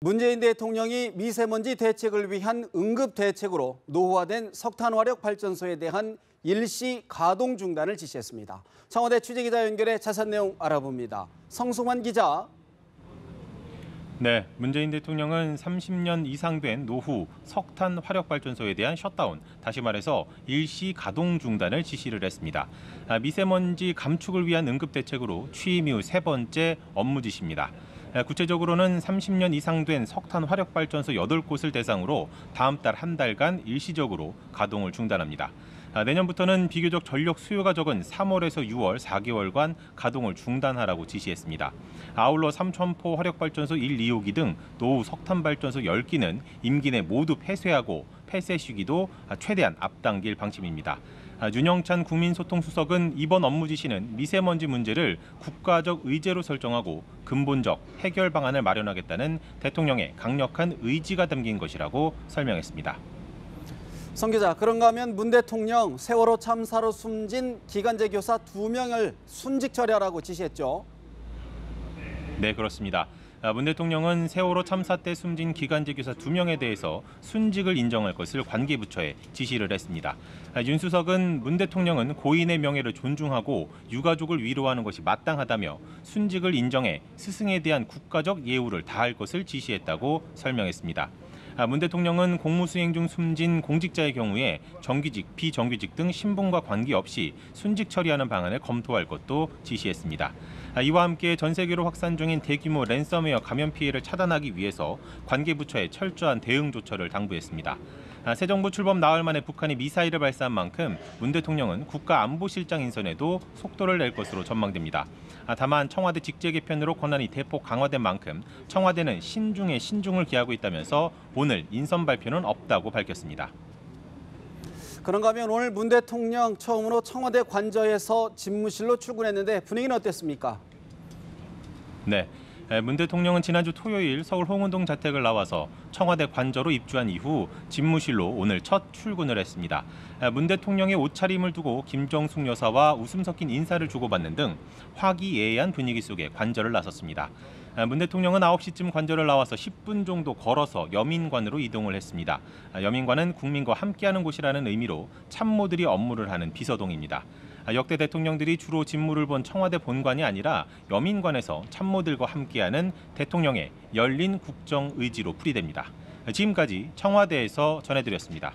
문재인 대통령이 미세먼지 대책을 위한 응급 대책으로 노후화된 석탄화력 발전소에 대한 일시 가동 중단을 지시했습니다. 청와대 취재기자 연결해 자세한 내용 알아봅니다. 성승환 기자. 네, 문재인 대통령은 30년 이상 된 노후 석탄 화력 발전소에 대한 셧다운, 다시 말해서 일시 가동 중단을 지시를 했습니다. 미세먼지 감축을 위한 응급 대책으로 취임 이후 세 번째 업무 지시입니다. 구체적으로는 30년 이상 된 석탄 화력 발전소 8곳을 대상으로 다음 달 한 달간 일시적으로 가동을 중단합니다. 내년부터는 비교적 전력 수요가 적은 3월에서 6월 4개월간 가동을 중단하라고 지시했습니다. 아울러 삼천포 화력발전소 1, 2호기 등 노후 석탄발전소 10기는 임기 내 모두 폐쇄하고 폐쇄 시기도 최대한 앞당길 방침입니다. 윤영찬 국민소통수석은 이번 업무 지시는 미세먼지 문제를 국가적 의제로 설정하고 근본적 해결 방안을 마련하겠다는 대통령의 강력한 의지가 담긴 것이라고 설명했습니다. 성 기자, 그런가 하면 문 대통령 세월호 참사로 숨진 기간제 교사 2명을 순직 처리하라고 지시했죠. 네, 그렇습니다. 문 대통령은 세월호 참사 때 숨진 기간제 교사 2명에 대해서 순직을 인정할 것을 관계부처에 지시를 했습니다. 윤 수석은 문 대통령은 고인의 명예를 존중하고 유가족을 위로하는 것이 마땅하다며 순직을 인정해 스승에 대한 국가적 예우를 다할 것을 지시했다고 설명했습니다. 문 대통령은 공무 수행 중 숨진 공직자의 경우에 정규직, 비정규직 등 신분과 관계없이 순직 처리하는 방안을 검토할 것도 지시했습니다. 이와 함께 전 세계로 확산 중인 대규모 랜섬웨어 감염 피해를 차단하기 위해서 관계부처에 철저한 대응 조처를 당부했습니다. 새 정부 출범 나흘 만에 북한이 미사일을 발사한 만큼 문 대통령은 국가안보실장 인선에도 속도를 낼 것으로 전망됩니다. 다만 청와대 직제 개편으로 권한이 대폭 강화된 만큼 청와대는 신중에 신중을 기하고 있다면서 오늘 인선 발표는 없다고 밝혔습니다. 그런가 하면 오늘 문 대통령 처음으로 청와대 관저에서 집무실로 출근했는데 분위기는 어땠습니까? 네. 문 대통령은 지난주 토요일 서울 홍은동 자택을 나와서 청와대 관저로 입주한 이후 집무실로 오늘 첫 출근을 했습니다. 문 대통령의 옷차림을 두고 김정숙 여사와 웃음 섞인 인사를 주고받는 등 화기애애한 분위기 속에 관저를 나섰습니다. 문 대통령은 9시쯤 관저를 나와서 10분 정도 걸어서 여민관으로 이동을 했습니다. 여민관은 국민과 함께하는 곳이라는 의미로 참모들이 업무를 하는 비서동입니다. 역대 대통령들이 주로 집무를 본 청와대 본관이 아니라 여민관에서 참모들과 함께하는 대통령의 열린 국정 의지로 풀이됩니다. 지금까지 청와대에서 전해드렸습니다.